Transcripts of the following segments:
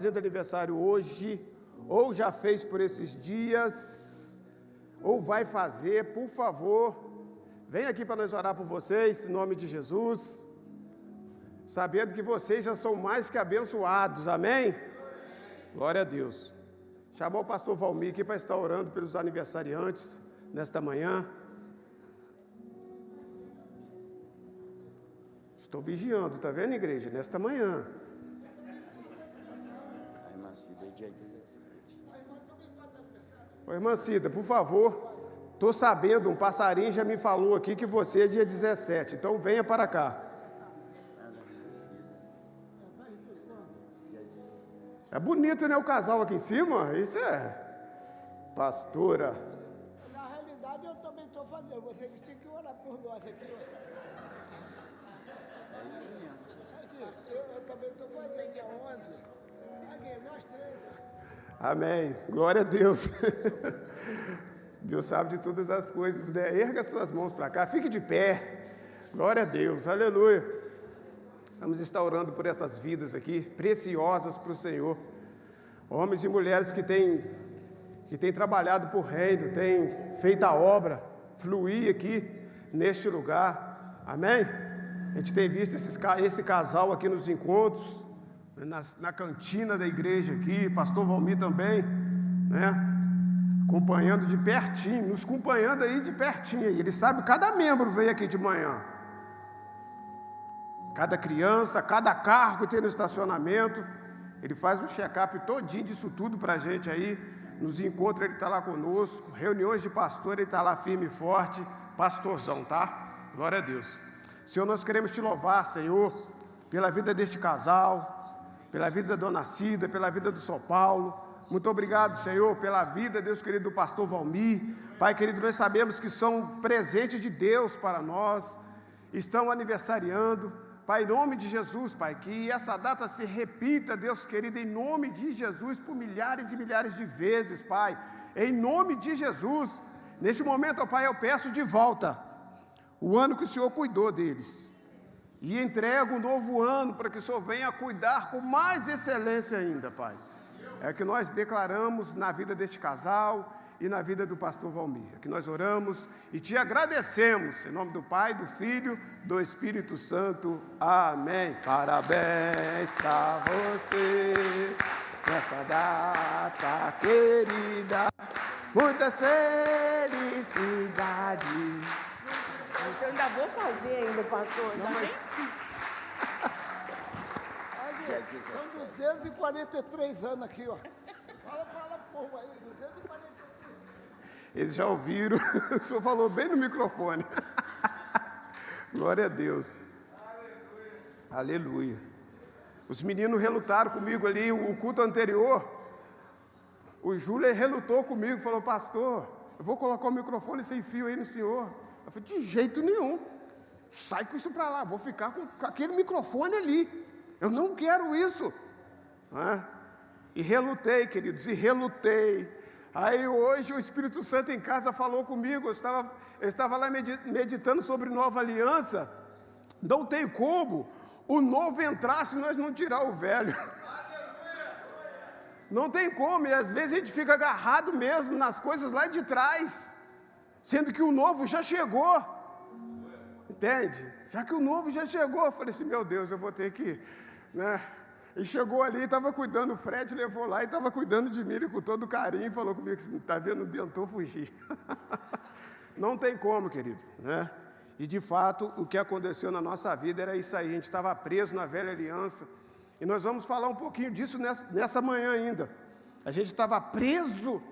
fazendo aniversário hoje, ou já fez por esses dias, ou vai fazer, por favor, vem aqui para nós orar por vocês, em nome de Jesus, sabendo que vocês já são mais que abençoados, amém? Glória a Deus. Chamou o pastor Valmir aqui para estar orando pelos aniversariantes nesta manhã. Estou vigiando, está vendo, igreja? Nesta manhã. Ô, irmã Cida, por favor, estou sabendo, um passarinho já me falou aqui que você é dia 17, então venha para cá. É bonito, né, o casal aqui em cima? Isso é... Pastora. Na realidade, eu também estou fazendo, você que tinha que orar por nós aqui. Eu também estou fazendo, dia 11. Aqui, nós três. Amém. Glória a Deus. Deus sabe de todas as coisas, né? Erga suas mãos para cá, fique de pé. Glória a Deus. Aleluia. Vamos estar orando por essas vidas aqui, preciosas para o Senhor. Homens e mulheres que têm trabalhado por reino, têm feito a obra fluir aqui neste lugar. Amém? A gente tem visto esse casal aqui nos encontros, na cantina da igreja aqui, pastor Valmir também, né? Acompanhando de pertinho, nos acompanhando aí de pertinho. Ele sabe, cada membro veio aqui de manhã. Cada criança, cada carro que tem no estacionamento, ele faz um check-up todinho disso tudo para a gente aí. Nos encontros ele está lá conosco, reuniões de pastor, ele está lá firme e forte, pastorzão, tá? Glória a Deus. Senhor, nós queremos te louvar, Senhor, pela vida deste casal, pela vida da dona Cida, pela vida do São Paulo. Muito obrigado, Senhor, pela vida, Deus querido, do pastor Valmir. Pai querido, nós sabemos que são presente de Deus para nós, estão aniversariando. Pai, em nome de Jesus, Pai, que essa data se repita, Deus querido, em nome de Jesus, por milhares e milhares de vezes, Pai. Em nome de Jesus, neste momento, ó Pai, eu peço de volta o ano que o Senhor cuidou deles. E entrego um novo ano para que o Senhor venha cuidar com mais excelência ainda, Pai. É o que nós declaramos na vida deste casal e na vida do pastor Valmir. É que nós oramos e te agradecemos, em nome do Pai, do Filho, do Espírito Santo. Amém. Parabéns para você nessa data querida. Muitas felicidades. Eu ainda vou fazer ainda, pastor, ainda nem fiz. São 243 anos aqui, ó. Fala, povo aí, 243. Eles já ouviram, o senhor falou bem no microfone. Glória a Deus. Aleluia. Aleluia. Os meninos relutaram comigo ali, o culto anterior. O Júlio relutou comigo, falou, pastor, eu vou colocar o microfone sem fio aí no senhor. Eu falei, de jeito nenhum, sai com isso para lá, vou ficar com aquele microfone ali, eu não quero isso. E relutei, queridos, e relutei. Aí hoje o Espírito Santo em casa falou comigo, eu estava lá meditando sobre nova aliança. Não tem como o novo entrar se nós não tirar o velho. Não tem como, e às vezes a gente fica agarrado mesmo nas coisas lá de trás, sendo que o novo já chegou, entende? Já que o novo já chegou, eu falei assim, meu Deus, eu vou ter que, né? E chegou ali, estava cuidando, o Fred levou lá e estava cuidando de mim, ele com todo carinho, falou comigo, está vendo, tentou fugir. Não tem como, querido, né? E de fato, o que aconteceu na nossa vida era isso aí, a gente estava preso na velha aliança, e nós vamos falar um pouquinho disso nessa manhã ainda. A gente estava preso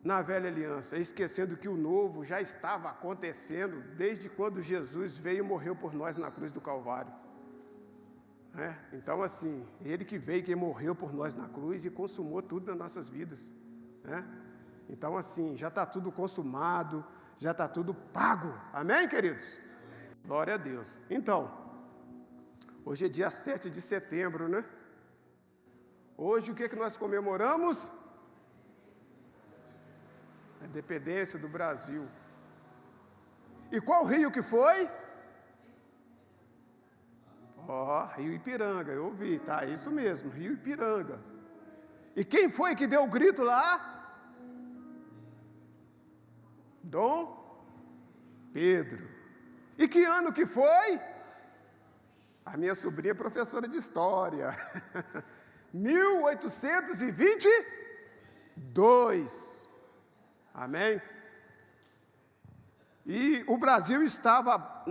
na velha aliança, esquecendo que o novo já estava acontecendo desde quando Jesus veio e morreu por nós na cruz do Calvário. Então assim, Ele que veio, que morreu por nós na cruz e consumou tudo nas nossas vidas. Então assim, já está tudo consumado, já está tudo pago. Amém, queridos? Glória a Deus. Então, hoje é dia 7 de setembro, né? Hoje o que nós comemoramos? A independência do Brasil. E qual rio que foi? Rio Ipiranga, eu ouvi, tá? Isso mesmo, Rio Ipiranga. E quem foi que deu o grito lá? Dom Pedro. E que ano que foi? A minha sobrinha é professora de história. 1822. Amém? E o Brasil estava,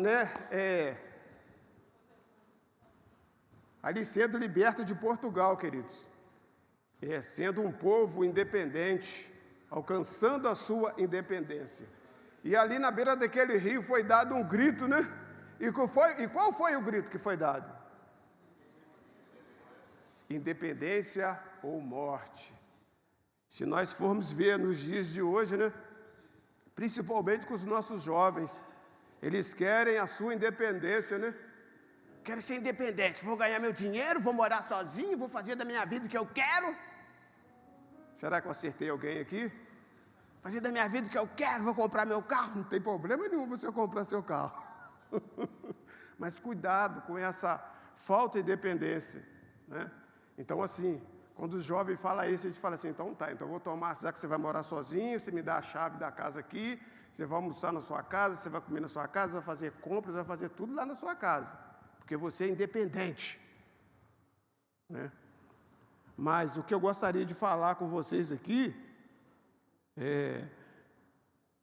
ali sendo liberto de Portugal, queridos. Sendo um povo independente, alcançando a sua independência. E ali na beira daquele rio foi dado um grito, né? E qual foi o grito que foi dado? Independência ou morte. Se nós formos ver nos dias de hoje, né? Principalmente com os nossos jovens, eles querem a sua independência, né? Quero ser independente, vou ganhar meu dinheiro, vou morar sozinho, vou fazer da minha vida o que eu quero. Será que eu acertei alguém aqui? Fazer da minha vida o que eu quero, vou comprar meu carro. Não tem problema nenhum você comprar seu carro. Mas cuidado com essa falta de independência, né? Então, assim, quando os jovens falam isso, a gente fala assim, então tá, então eu vou tomar, já que você vai morar sozinho, você me dá a chave da casa aqui, você vai almoçar na sua casa, você vai comer na sua casa, vai fazer compras, vai fazer tudo lá na sua casa, porque você é independente, né? Mas o que eu gostaria de falar com vocês aqui é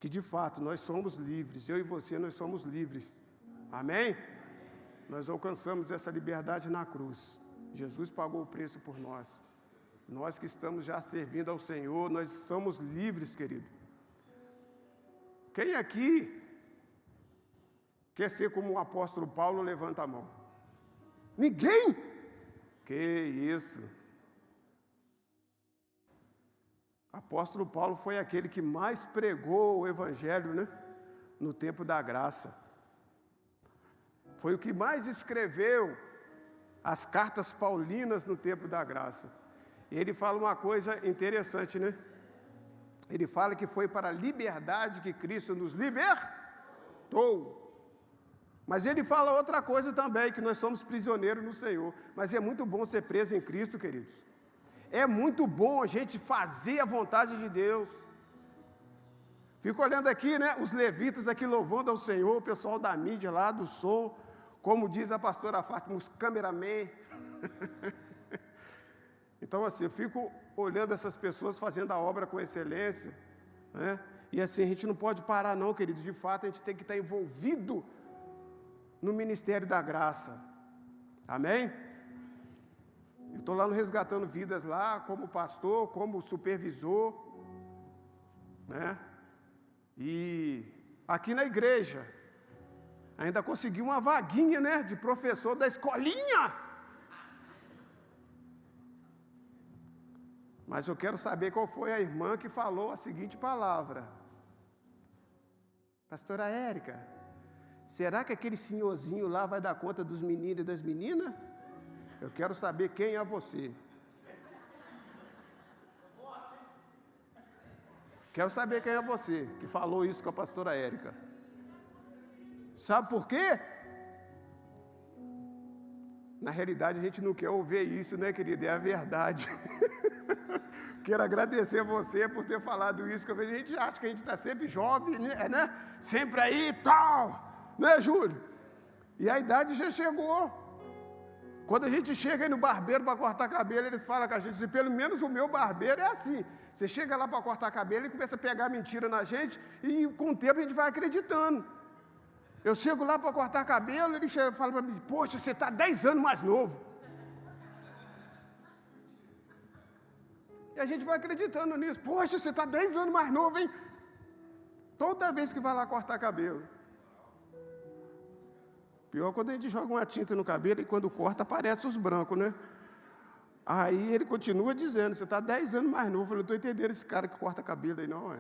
que, de fato, nós somos livres, eu e você, nós somos livres, amém? Nós alcançamos essa liberdade na cruz, Jesus pagou o preço por nós. Nós que estamos já servindo ao Senhor, nós somos livres, querido. Quem aqui quer ser como o apóstolo Paulo, levanta a mão. Ninguém? Que isso? Apóstolo Paulo foi aquele que mais pregou o evangelho, né? No tempo da graça. Foi o que mais escreveu as cartas paulinas no tempo da graça. E ele fala uma coisa interessante, né? Ele fala que foi para a liberdade que Cristo nos libertou. Mas ele fala outra coisa também, que nós somos prisioneiros no Senhor. Mas é muito bom ser preso em Cristo, queridos. É muito bom a gente fazer a vontade de Deus. Fico olhando aqui, né? Os levitas aqui louvando ao Senhor, o pessoal da mídia lá, do som, como diz a pastora Fátima, os cameramen. Então, assim, eu fico olhando essas pessoas fazendo a obra com excelência, né? E assim, a gente não pode parar não, queridos. De fato, a gente tem que estar envolvido no ministério da graça. Amém? Eu estou lá no Resgatando Vidas lá, como pastor, como supervisor, né? E aqui na igreja, ainda consegui uma vaguinha, né? De professor da escolinha. Mas eu quero saber qual foi a irmã que falou a seguinte palavra. Pastora Érica, será que aquele senhorzinho lá vai dar conta dos meninos e das meninas? Eu quero saber quem é você. Quero saber quem é você que falou isso com a pastora Érica. Sabe por quê? Na realidade, a gente não quer ouvir isso, né, querida? É a verdade. Quero agradecer você por ter falado isso, que a gente acha que a gente está sempre jovem, né? Sempre aí e tal, né, Júlio? E a idade já chegou. Quando a gente chega aí no barbeiro para cortar cabelo, eles falam com a gente, pelo menos o meu barbeiro é assim. Você chega lá para cortar cabelo, ele começa a pegar mentira na gente, e com o tempo a gente vai acreditando. Eu chego lá para cortar cabelo, ele fala para mim, poxa, você está 10 anos mais novo. E a gente vai acreditando nisso. Poxa, você está 10 anos mais novo, hein? Toda vez que vai lá cortar cabelo. Pior quando a gente joga uma tinta no cabelo e quando corta aparece os brancos, né? Aí ele continua dizendo, você está 10 anos mais novo. Eu não estou entendendo esse cara que corta cabelo aí não, é?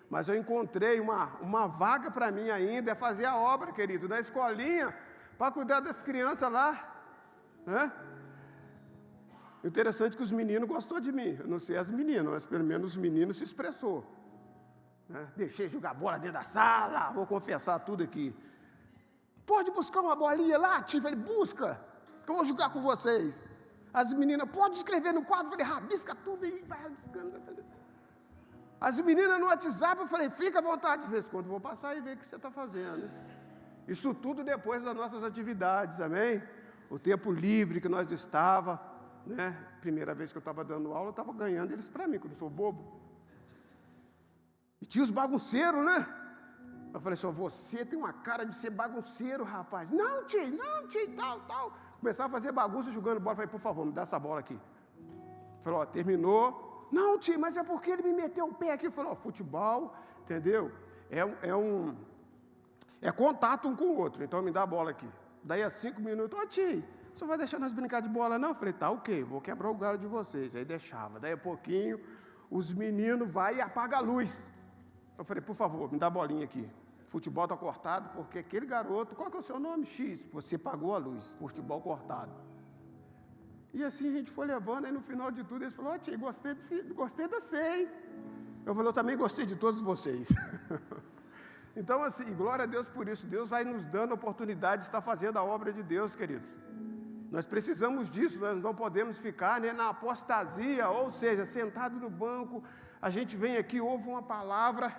Mas eu encontrei uma vaga para mim ainda, é fazer a obra, querido, da escolinha, para cuidar das crianças lá, né? Interessante que os meninos gostou de mim, eu não sei as meninas, mas pelo menos os meninos se expressou, né? Deixei jogar bola dentro da sala, vou confessar tudo aqui. Pode buscar uma bolinha lá, tio? Ele busca, que eu vou jogar com vocês. As meninas, pode escrever no quadro? Eu falei, rabisca tudo e vai rabiscando. As meninas no WhatsApp, eu falei, fica à vontade, de vez em quando vou passar e ver o que você está fazendo. Isso tudo depois das nossas atividades, amém? O tempo livre que nós estava, né? Primeira vez que eu estava dando aula, eu estava ganhando eles para mim, que eu não sou bobo. E tinha os bagunceiros, né? Eu falei assim, você tem uma cara de ser bagunceiro, rapaz. Não, tio, tal. Começava a fazer bagunça jogando bola. Falei, por favor, me dá essa bola aqui. Falei, terminou. Não, tio, mas é porque ele me meteu o pé aqui. Eu falei, futebol, entendeu? É contato um com o outro, então me dá a bola aqui. Daí a 5 minutos, tio, você vai deixar nós brincar de bola não? Eu falei, tá ok, vou quebrar o galho de vocês. Aí deixava. Daí a pouquinho, os meninos vão e apagam a luz. Eu falei, por favor, me dá a bolinha aqui. Futebol está cortado, porque aquele garoto, qual que é o seu nome? X. Você pagou a luz, futebol cortado. E assim a gente foi levando, aí no final de tudo, eles falaram, tio, gostei de você, hein? Eu falei, eu também gostei de todos vocês. Então, assim, glória a Deus por isso. Deus vai nos dando a oportunidade de estar fazendo a obra de Deus, queridos. Nós precisamos disso, nós não podemos ficar, né, na apostasia, ou seja, sentado no banco, a gente vem aqui, ouve uma palavra,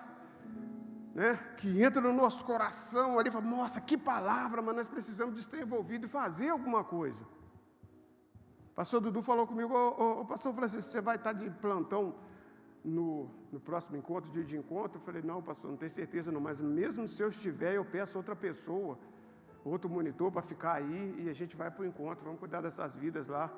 né, que entra no nosso coração, ali fala, nossa, que palavra, mas nós precisamos de estar envolvido e fazer alguma coisa. O pastor Dudu falou comigo, o pastor Francisco, você vai estar de plantão no próximo encontro, dia de encontro? Eu falei, não, pastor, não tenho certeza não, mas mesmo se eu estiver, eu peço outra pessoa, outro monitor para ficar aí, e a gente vai para o encontro, vamos cuidar dessas vidas lá.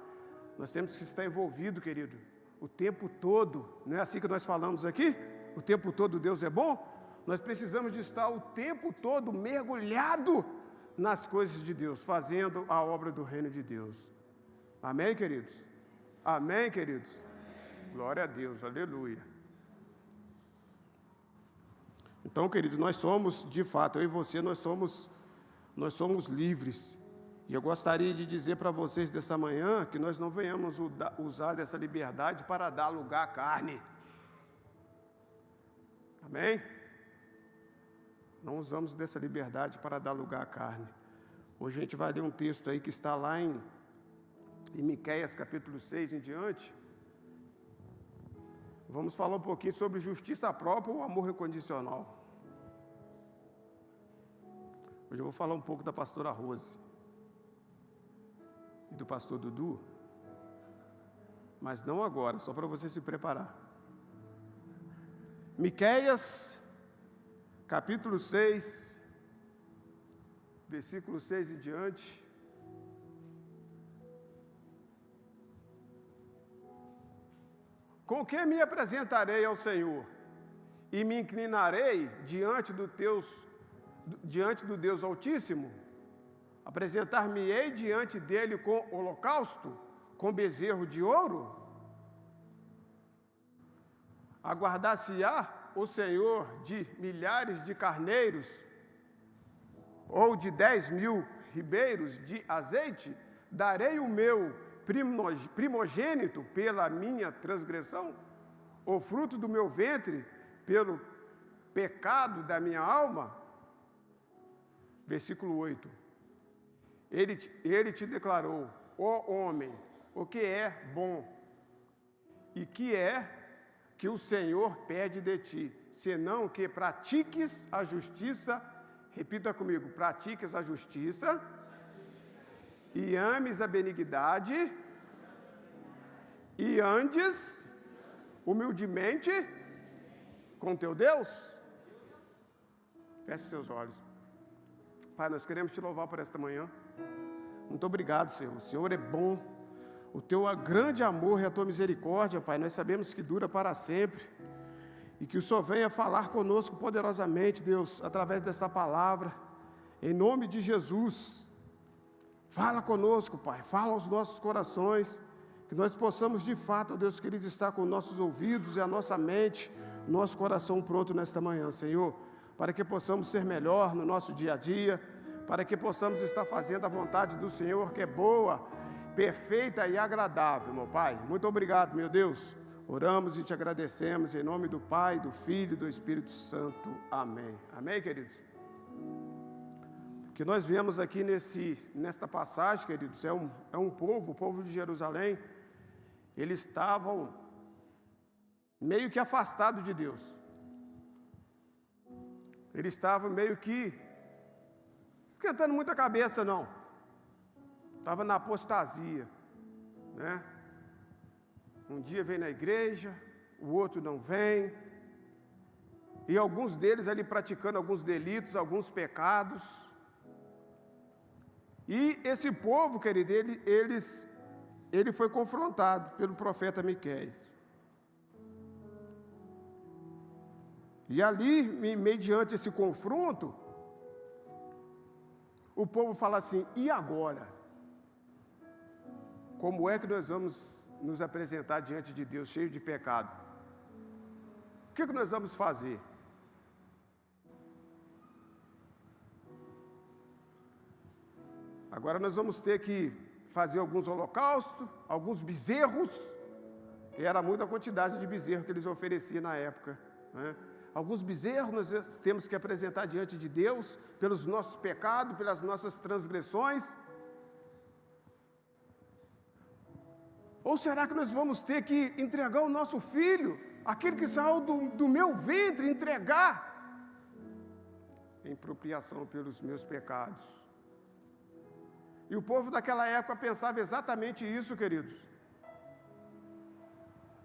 Nós temos que estar envolvido, querido, o tempo todo, não é assim que nós falamos aqui? O tempo todo Deus é bom? Nós precisamos de estar o tempo todo mergulhado nas coisas de Deus, fazendo a obra do reino de Deus. Amém, queridos? Amém, queridos? Glória a Deus, aleluia. Então, queridos, nós somos, de fato, eu e você, nós somos livres. E eu gostaria de dizer para vocês dessa manhã que nós não venhamos usar dessa liberdade para dar lugar à carne. Amém? Não usamos dessa liberdade para dar lugar à carne. Hoje a gente vai ler um texto aí que está lá em Miqueias, capítulo 6 em diante. Vamos falar um pouquinho sobre justiça própria ou amor incondicional. Hoje eu vou falar um pouco da pastora Rose e do pastor Dudu, mas não agora, só para você se preparar. Miqueias, capítulo 6, versículo 6 em diante. Com que me apresentarei ao Senhor e me inclinarei diante do Deus Altíssimo? Apresentar-me-ei diante dele com holocausto, com bezerro de ouro? Aguardar-se-á o Senhor de milhares de carneiros, ou de 10.000 ribeiros de azeite? Darei o meu primogênito pela minha transgressão, o fruto do meu ventre pelo pecado da minha alma? Versículo 8. Ele te declarou, ó homem, o que é bom e que é que o Senhor pede de ti, senão que pratiques a justiça, repita comigo, pratiques a justiça, e ames a benignidade, e andes humildemente com teu Deus. Feche seus olhos. Pai, nós queremos te louvar por esta manhã. Muito obrigado, Senhor. O Senhor é bom. O teu grande amor e a tua misericórdia, Pai, nós sabemos que dura para sempre. E que o Senhor venha falar conosco poderosamente, Deus, através dessa palavra. Em nome de Jesus. Fala conosco, Pai, fala aos nossos corações, que nós possamos de fato, Deus querido, estar com nossos ouvidos e a nossa mente, nosso coração pronto nesta manhã, Senhor, para que possamos ser melhor no nosso dia a dia, para que possamos estar fazendo a vontade do Senhor, que é boa, perfeita e agradável, meu Pai. Muito obrigado, meu Deus. Oramos e te agradecemos em nome do Pai, do Filho e do Espírito Santo. Amém. Amém, queridos? que nós vemos aqui nesta passagem, queridos, é um povo, o povo de Jerusalém, eles estavam meio que afastados de Deus. Eles estavam meio que esquentando muita cabeça, não. Estava na apostasia, né? Um dia vem na igreja, o outro não vem. E alguns deles ali praticando alguns delitos, alguns pecados. E esse povo, querido, ele foi confrontado pelo profeta Miqueias. E ali, mediante esse confronto, o povo fala assim: e agora? Como é que nós vamos nos apresentar diante de Deus cheio de pecado? O que nós vamos fazer? Agora nós vamos ter que fazer alguns holocaustos, alguns bezerros, e era muita quantidade de bezerros que eles ofereciam na época, né? Alguns bezerros nós temos que apresentar diante de Deus, pelos nossos pecados, pelas nossas transgressões. Ou será que nós vamos ter que entregar o nosso filho, aquele que saiu do meu ventre, entregar em propiação pelos meus pecados? E o povo daquela época pensava exatamente isso, queridos.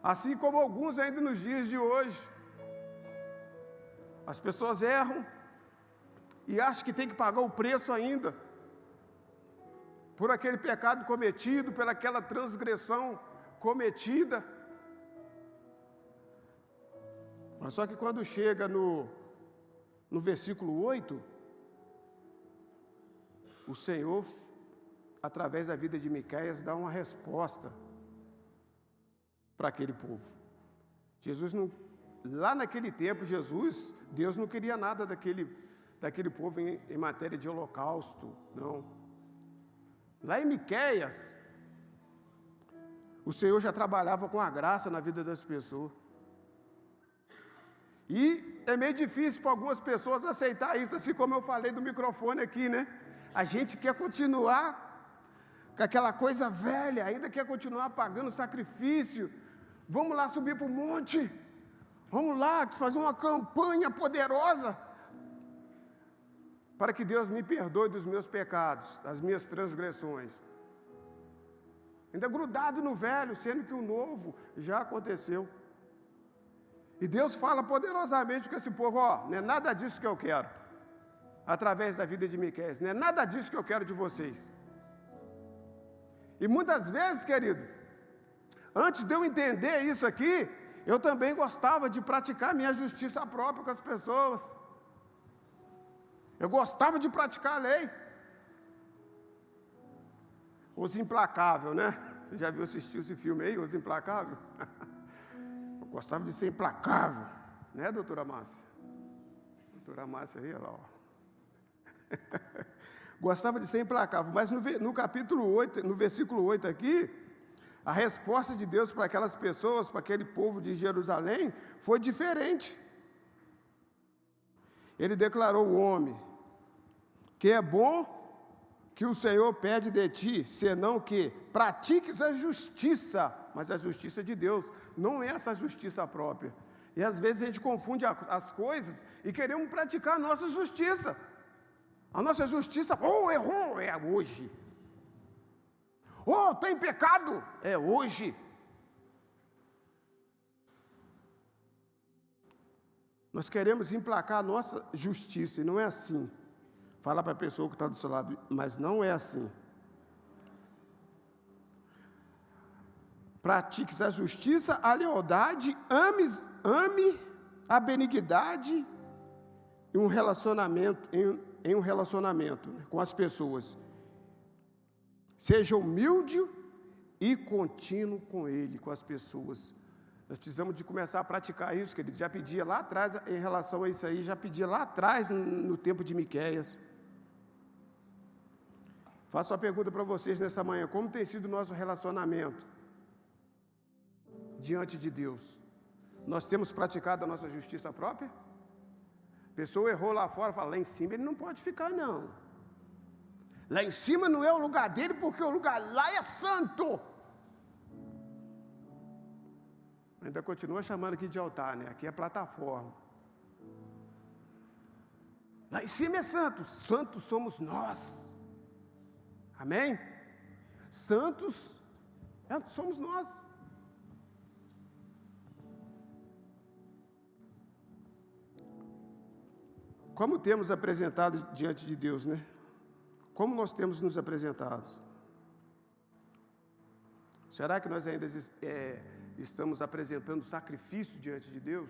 Assim como alguns ainda nos dias de hoje. As pessoas erram e acham que tem que pagar o preço ainda por aquele pecado cometido, pelaquela transgressão cometida. Mas só que quando chega no versículo 8, o Senhor, através da vida de Miqueias, dá uma resposta para aquele povo. Lá naquele tempo, Deus não queria nada daquele povo em matéria de holocausto, não. Lá em Miqueias, o Senhor já trabalhava com a graça na vida das pessoas. E é meio difícil para algumas pessoas aceitar isso, assim como eu falei do microfone aqui, né? A gente quer continuar com aquela coisa velha, ainda quer continuar pagando sacrifício. Vamos lá subir para o monte. Vamos lá fazer uma campanha poderosa para que Deus me perdoe dos meus pecados, das minhas transgressões. Ainda grudado no velho, sendo que o novo já aconteceu. E Deus fala poderosamente com esse povo: ó, não é nada disso que eu quero, através da vida de Miqueias, não é nada disso que eu quero de vocês. E muitas vezes, querido, antes de eu entender isso aqui, eu também gostava de praticar minha justiça própria com as pessoas. Eu gostava de praticar a lei. Os Implacáveis, né? Você já viu assistir esse filme aí, Os Implacáveis? Eu gostava de ser implacável, né, doutora Márcia? Doutora Márcia aí, olha lá, ó. Gostava de ser implacável, mas no capítulo 8, no versículo 8 aqui, a resposta de Deus para aquelas pessoas, para aquele povo de Jerusalém, foi diferente. Ele declarou ao homem que é bom que o Senhor pede de ti, senão que pratiques a justiça, mas a justiça de Deus, não é essa justiça própria. E às vezes a gente confunde as coisas e queremos praticar a nossa justiça. A nossa justiça, errou, é hoje. Tem pecado, é hoje. Nós queremos emplacar a nossa justiça, e não é assim. Fala para a pessoa que está do seu lado, mas não é assim. Pratiques a justiça, a lealdade, ame a benignidade em um relacionamento, né, com as pessoas. Seja humilde e contínuo com ele, com as pessoas. Nós precisamos de começar a praticar isso, querido. Já pedia lá atrás, em relação a isso aí, já pedia lá atrás, no tempo de Miqueias. Faço uma pergunta para vocês nessa manhã: como tem sido o nosso relacionamento diante de Deus? Nós temos praticado a nossa justiça própria? A pessoa errou lá fora, fala: lá em cima ele não pode ficar, não. Lá em cima não é o lugar dele, porque o lugar lá é santo. Ainda continua chamando aqui de altar, né? Aqui é plataforma. Lá em cima é santo, santos somos nós. Amém? Santos somos nós. Como temos apresentado diante de Deus, né? Como nós temos nos apresentado? Será que nós ainda estamos apresentando sacrifício diante de Deus?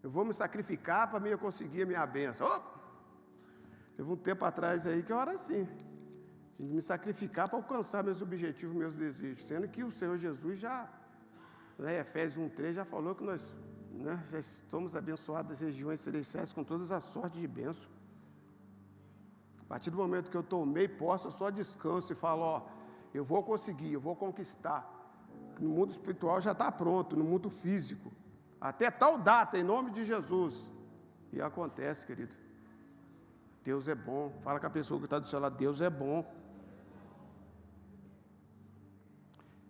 Eu vou me sacrificar para eu conseguir a minha bênção. Teve um tempo atrás aí que eu era assim, de me sacrificar para alcançar meus objetivos, meus desejos, sendo que o Senhor Jesus já, Efésios 1:3 já falou que nós, já somos abençoados das regiões celestiais com todas as sortes de bênção. A partir do momento que eu tomei posse, eu só descanso e falo, eu vou conseguir, eu vou conquistar. No mundo espiritual já está pronto, no mundo físico. Até tal data, em nome de Jesus. E acontece, querido. Deus é bom. Fala com a pessoa que está do seu lado, Deus é bom.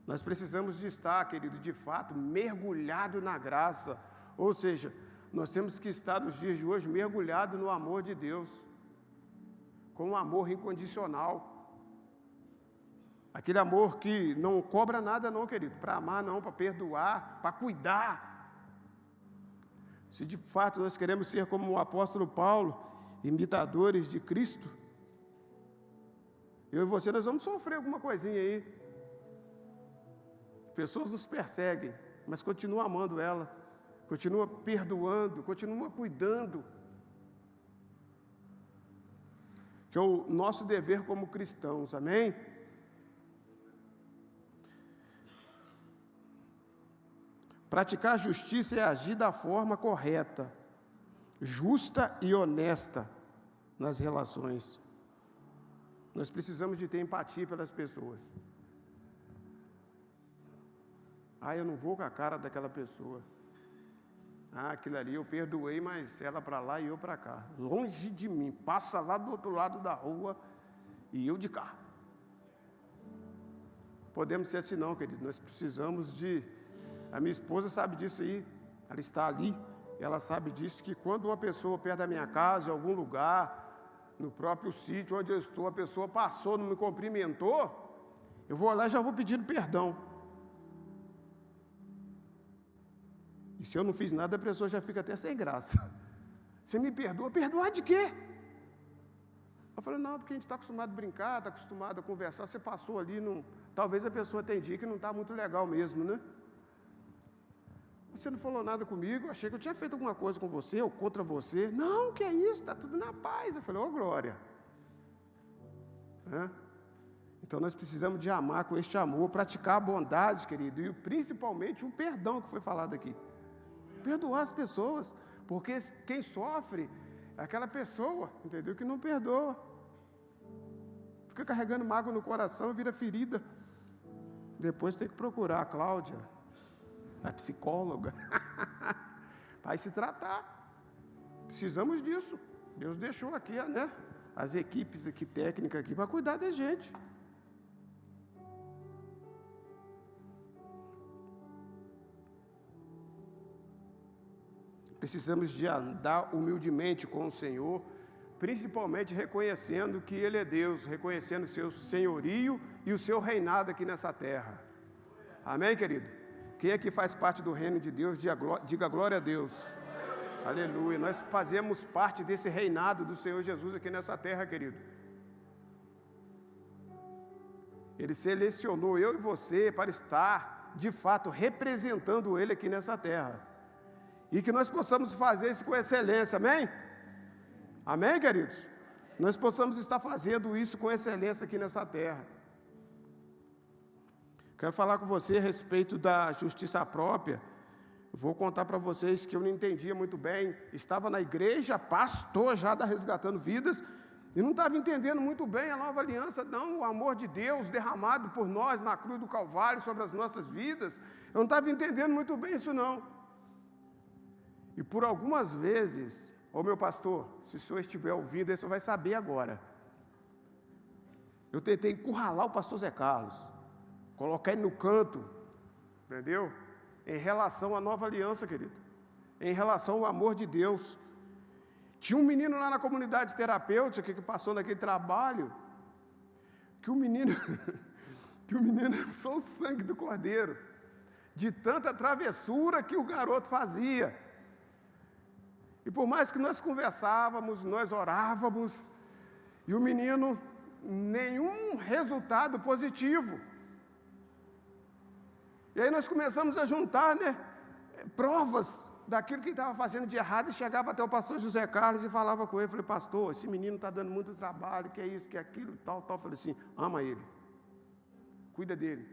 Nós precisamos de estar, querido, de fato, mergulhado na graça. Ou seja, nós temos que estar nos dias de hoje mergulhado no amor de Deus. Com um amor incondicional. Aquele amor que não cobra nada não, querido, para amar não, para perdoar, para cuidar. Se de fato nós queremos ser como o apóstolo Paulo, imitadores de Cristo, eu e você, nós vamos sofrer alguma coisinha aí. As pessoas nos perseguem, mas continua amando ela, continua perdoando, continua cuidando. Que é o nosso dever como cristãos, amém? Praticar justiça é agir da forma correta, justa e honesta nas relações. Nós precisamos de ter empatia pelas pessoas. Eu não vou com a cara daquela pessoa. Aquilo ali eu perdoei, mas ela para lá e eu para cá. Longe de mim, passa lá do outro lado da rua e eu de cá. Podemos ser assim não, querido. Nós precisamos de... A minha esposa sabe disso aí, ela está ali, ela sabe disso, que quando uma pessoa perto da minha casa, em algum lugar, no próprio sítio onde eu estou, a pessoa passou, não me cumprimentou, eu vou lá e já vou pedindo perdão. E se eu não fiz nada, a pessoa já fica até sem graça. Você me perdoa? Perdoar de quê? Eu falei, não, porque a gente está acostumado a brincar, está acostumado a conversar, você passou ali, talvez a pessoa tenha dia que não está muito legal mesmo, né? Você não falou nada comigo, eu achei que eu tinha feito alguma coisa com você, ou contra você. Não, que é isso, está tudo na paz. Eu falei, glória. Então nós precisamos de amar com este amor, praticar a bondade, querido, e principalmente o perdão que foi falado aqui. Perdoar as pessoas, porque quem sofre é aquela pessoa, entendeu? Que não perdoa. Fica carregando mágoa no coração e vira ferida. Depois tem que procurar a Cláudia, a psicóloga, para se tratar. Precisamos disso. Deus deixou aqui, as equipes aqui, técnicas aqui, para cuidar da gente. Precisamos de andar humildemente com o Senhor, principalmente reconhecendo que Ele é Deus, reconhecendo o seu senhorio e o seu reinado aqui nessa terra. Amém, querido? Quem aqui faz parte do reino de Deus, diga glória a Deus. Aleluia. Nós fazemos parte desse reinado do Senhor Jesus aqui nessa terra, querido. Ele selecionou eu e você para estar, de fato, representando Ele aqui nessa terra. E que nós possamos fazer isso com excelência, amém? Amém, queridos? Nós possamos estar fazendo isso com excelência aqui nessa terra. Quero falar com você a respeito da justiça própria. Vou contar para vocês que eu não entendia muito bem. Estava na igreja, pastor já da Resgatando Vidas, e não estava entendendo muito bem a nova aliança, não, o amor de Deus derramado por nós na cruz do Calvário sobre as nossas vidas. Eu não estava entendendo muito bem isso, não. E por algumas vezes, ô meu pastor, se o senhor estiver ouvindo, aí o senhor vai saber agora. Eu tentei encurralar o pastor Zé Carlos, colocar ele no canto, entendeu? Em relação à nova aliança, querido, em relação ao amor de Deus. Tinha um menino lá na comunidade terapêutica que passou naquele trabalho, que o menino era só o sangue do cordeiro, de tanta travessura que o garoto fazia. E por mais que nós conversávamos, nós orávamos, e o menino, nenhum resultado positivo. E aí nós começamos a juntar, provas daquilo que ele estava fazendo de errado, e chegava até o pastor José Carlos e falava com ele. Falei, pastor, esse menino está dando muito trabalho, que é isso, que é aquilo, tal. Falei assim, ama ele, cuida dele.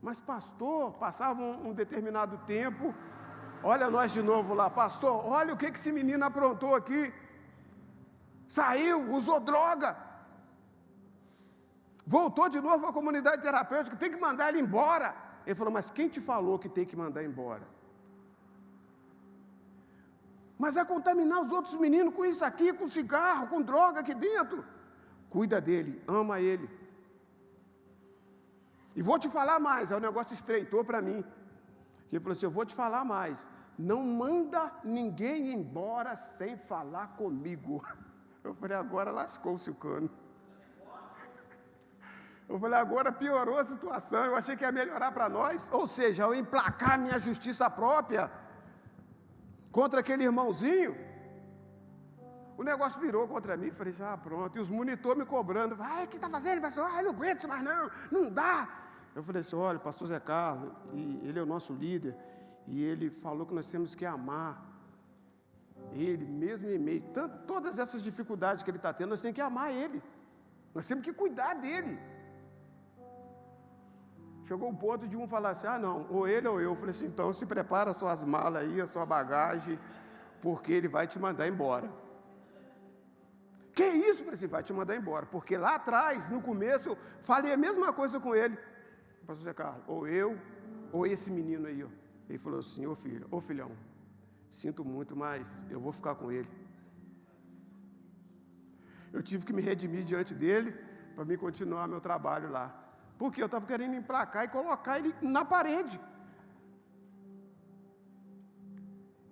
Mas pastor, passava um determinado tempo, olha nós de novo lá, pastor, olha o que esse menino aprontou aqui, saiu, usou droga, voltou de novo à comunidade terapêutica, tem que mandar ele embora. Ele falou, mas quem te falou que tem que mandar embora? Mas vai contaminar os outros meninos com isso aqui, com cigarro, com droga aqui dentro. Cuida dele, ama ele. E vou te falar mais, aí o negócio estreitou para mim. Ele falou assim, eu vou te falar mais, não manda ninguém embora sem falar comigo. Eu falei, agora lascou-se o cano. Eu falei, agora piorou a situação, eu achei que ia melhorar para nós, ou seja, eu emplacar minha justiça própria contra aquele irmãozinho, o negócio virou contra mim. Falei assim, pronto, e os monitores me cobrando, o que está fazendo, pastor? Eu não aguento isso mais não dá. Eu falei assim, olha, o pastor Zé Carlos, e ele é o nosso líder, e ele falou que nós temos que amar ele, mesmo em meio, todas essas dificuldades que ele está tendo, nós temos que amar ele, nós temos que cuidar dele. Chegou o ponto de um falar assim, não, ou ele ou eu. Eu falei assim, então se prepara as suas malas aí, a sua bagagem, porque ele vai te mandar embora. Que isso? Eu falei assim, vai te mandar embora, porque lá atrás, no começo, eu falei a mesma coisa com ele. Pastor Zé Carlos, ou eu, ou esse menino aí, ó. Ele falou assim, ô filhão, sinto muito, mas eu vou ficar com ele. Eu tive que me redimir diante dele, para mim continuar meu trabalho lá. Porque eu estava querendo emplacar e colocar ele na parede.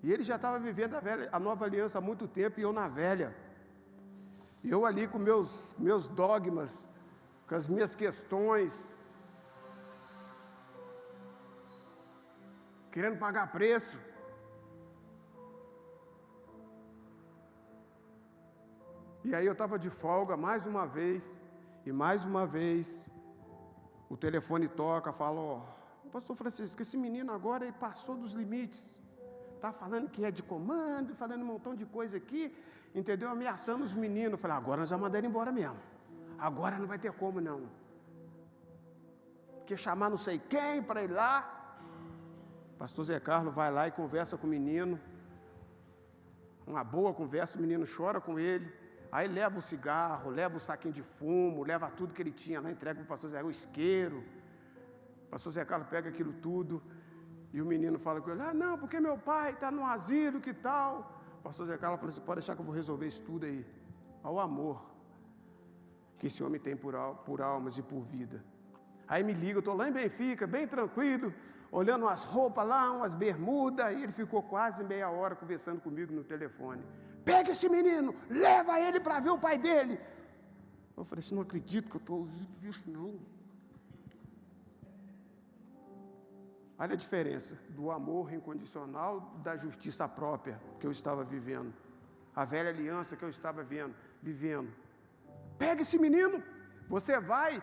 E ele já estava vivendo a nova aliança há muito tempo, e eu na velha. Eu ali com meus dogmas, com as minhas questões, querendo pagar preço. E aí eu estava de folga mais uma vez, o telefone toca, fala, pastor Francisco, esse menino agora ele passou dos limites, está falando que é de comando, falando um montão de coisa aqui, entendeu? Ameaçando os meninos. Eu falei, agora nós vamos mandar ele embora mesmo, agora não vai ter como não, quer chamar não sei quem para ir lá. Pastor Zé Carlos vai lá e conversa com o menino, uma boa conversa, o menino chora com ele. Aí leva o cigarro, leva o saquinho de fumo, leva tudo que ele tinha lá, entrega para o pastor Zé, o isqueiro. O pastor Zé Carlos pega aquilo tudo, e o menino fala com ele, não, porque meu pai está no asilo, que tal? O pastor Zé Carlos fala assim, pode deixar que eu vou resolver isso tudo aí. Ao amor que esse homem tem por almas e por vida. Aí me liga, eu estou lá em Benfica, bem tranquilo, olhando umas roupas lá, umas bermudas, e ele ficou quase meia hora conversando comigo no telefone. Pega esse menino, leva ele para ver o pai dele. Eu falei assim, não acredito que eu estou ouvindo isso, não. Olha a diferença do amor incondicional, da justiça própria que eu estava vivendo. A velha aliança que eu estava vivendo. Pega esse menino, você vai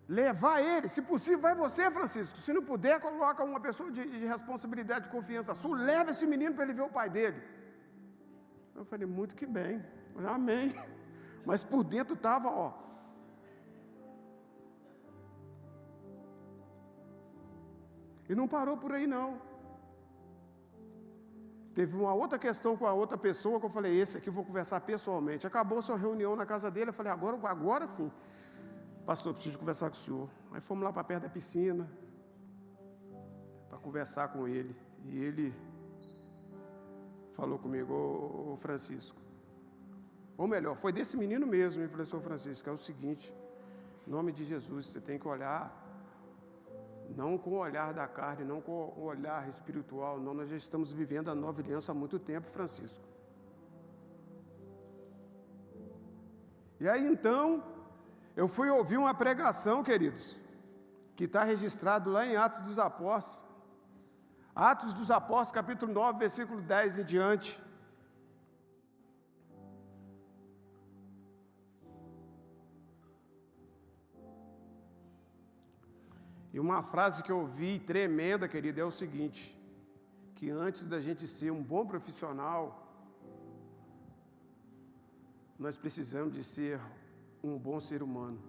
levar ele, se possível vai você, Francisco, se não puder, coloca uma pessoa de responsabilidade, de confiança sua, leva esse menino para ele ver o pai dele. Eu falei, muito que bem, amém, mas por dentro estava, e não parou por aí não. Teve uma outra questão com a outra pessoa, que eu falei, esse aqui eu vou conversar pessoalmente. Acabou a sua reunião na casa dele, eu falei, agora sim, pastor, preciso conversar com o senhor. Aí fomos lá para perto da piscina, para conversar com ele, e ele falou comigo, ô Francisco. Ou melhor, foi desse menino mesmo, me falou assim, Francisco, é o seguinte, em nome de Jesus, você tem que olhar, não com o olhar da carne, não com o olhar espiritual, não, nós já estamos vivendo a nova aliança há muito tempo, Francisco. E aí então, eu fui ouvir uma pregação, queridos, que está registrado lá em Atos dos Apóstolos. Atos dos Apóstolos, capítulo 9, versículo 10 em diante. E uma frase que eu ouvi tremenda, querido, é o seguinte, que antes da gente ser um bom profissional, nós precisamos de ser um bom ser humano.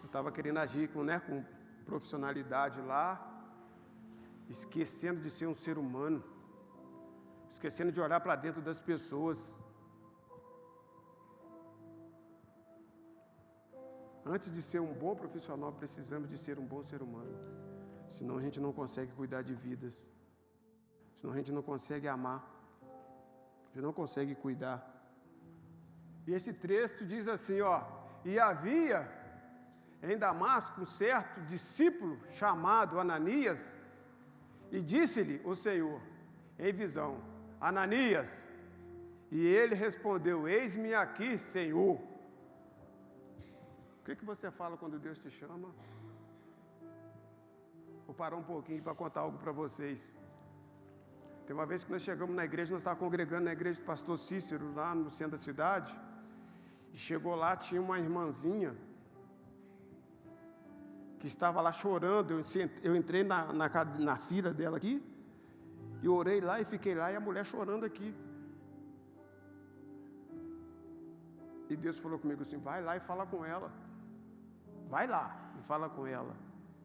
Eu estava querendo agir com profissionalidade lá, esquecendo de ser um ser humano, esquecendo de olhar para dentro das pessoas. Antes de ser um bom profissional, precisamos de ser um bom ser humano. Senão a gente não consegue cuidar de vidas. Senão a gente não consegue amar. A gente não consegue cuidar. E esse texto diz assim, ó, e havia em Damasco um certo discípulo chamado Ananias, e disse-lhe o Senhor, em visão, Ananias, e ele respondeu, eis-me aqui, Senhor. O que você fala quando Deus te chama? Vou parar um pouquinho para contar algo para vocês. Tem uma vez que nós chegamos na igreja, nós estávamos congregando na igreja do pastor Cícero, lá no centro da cidade, e chegou lá, tinha uma irmãzinha, que estava lá chorando, eu entrei na fila dela aqui, e orei lá e fiquei lá, e a mulher chorando aqui. E Deus falou comigo assim, vai lá e fala com ela. Vai lá e fala com ela.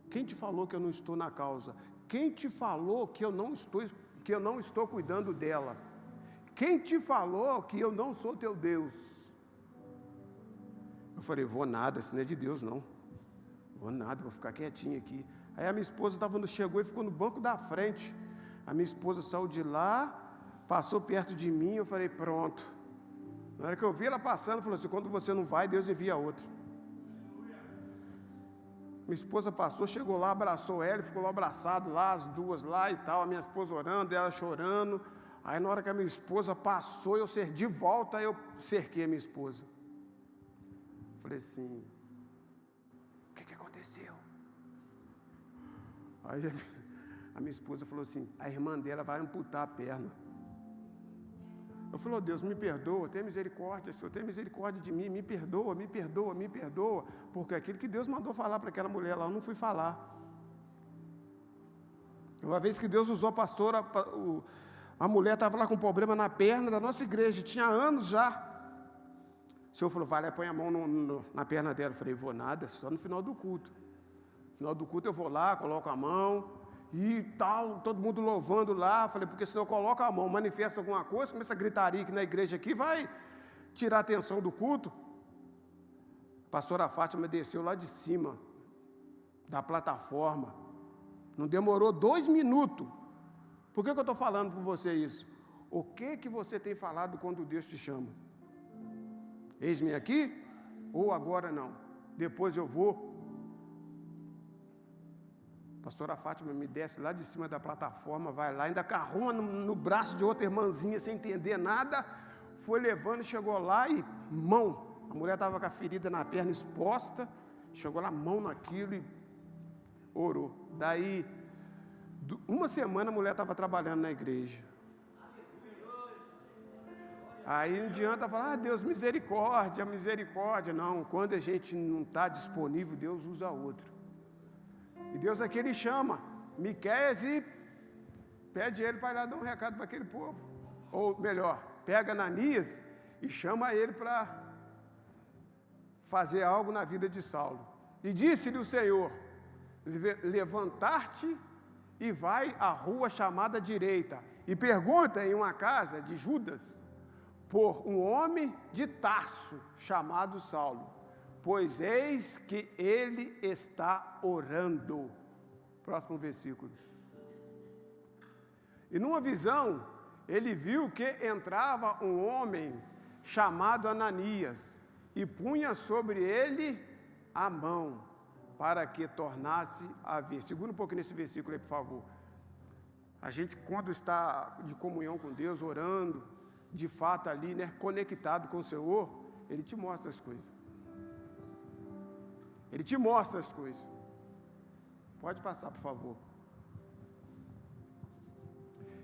Quem te falou que eu não estou na causa? Quem te falou que eu não estou cuidando dela? Quem te falou que eu não sou teu Deus? Eu falei, vou nada, isso não é de Deus não. Vou nada, vou ficar quietinho aqui. Aí a minha esposa chegou e ficou no banco da frente. A minha esposa saiu de lá, passou perto de mim, eu falei, pronto. Na hora que eu vi ela passando, falou assim, quando você não vai, Deus envia outro. Minha esposa passou, chegou lá, abraçou ela, ficou lá abraçado lá, as duas lá e tal, a minha esposa orando, ela chorando. Aí na hora que a minha esposa passou, de volta, eu cerquei a minha esposa. Falei assim, o que aconteceu? Aí a minha esposa falou assim, a irmã dela vai amputar a perna. Eu falei, oh, Deus, me perdoa, tenha misericórdia, Senhor, tenha misericórdia de mim, me perdoa, me perdoa, me perdoa, porque aquilo que Deus mandou falar para aquela mulher lá, eu não fui falar. Uma vez que Deus usou a pastora, a mulher estava lá com problema na perna da nossa igreja, tinha anos já. O Senhor falou, vai lá, põe a mão na perna dela. Eu falei, vou nada, só no final do culto. No final do culto eu vou lá, coloco a mão, e tal, todo mundo louvando lá, falei, porque se eu coloco a mão, manifesta alguma coisa, começa a gritaria aqui na igreja aqui, vai tirar a atenção do culto. A pastora Fátima desceu lá de cima, da plataforma, não demorou 2 minutos. Por que eu estou falando para você isso? O que você tem falado quando Deus te chama? Eis-me aqui, ou agora não? Depois eu vou. A pastora Fátima me desce lá de cima da plataforma, vai lá, ainda carruma no braço de outra irmãzinha, sem entender nada, foi levando, chegou lá e mão. A mulher estava com a ferida na perna exposta, chegou lá, mão naquilo e orou. Daí, uma semana a mulher estava trabalhando na igreja. Aí não adianta falar, Deus, misericórdia, misericórdia. Não, quando a gente não está disponível, Deus usa outro. E Deus aqui Ele chama Miqueias e pede ele para ir lá dar um recado para aquele povo. Ou melhor, pega Ananias e chama ele para fazer algo na vida de Saulo. E disse-lhe o Senhor, levantar-te e vai à rua chamada direita, e pergunta em uma casa de Judas, por um homem de Tarso, chamado Saulo, pois eis que ele está orando. Próximo versículo. E numa visão, ele viu que entrava um homem chamado Ananias e punha sobre ele a mão para que tornasse a ver. Segura um pouquinho nesse versículo aí, por favor. A gente, quando está de comunhão com Deus, orando, de fato ali, né, conectado com o Senhor, Ele te mostra as coisas. Ele te mostra as coisas. Pode passar, por favor.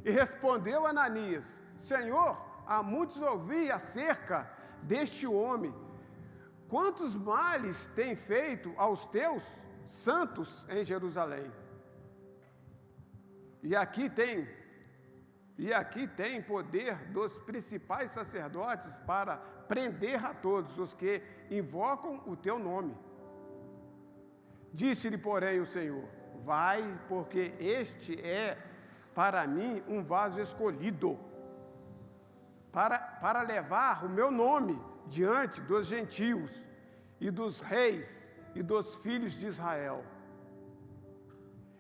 E respondeu Ananias: Senhor, há muitos ouvi acerca deste homem. Quantos males tem feito aos teus santos em Jerusalém? E aqui tem poder dos principais sacerdotes para prender a todos os que invocam o teu nome. Disse-lhe, porém, o Senhor: vai, porque este é para mim um vaso escolhido, para levar o meu nome diante dos gentios e dos reis e dos filhos de Israel.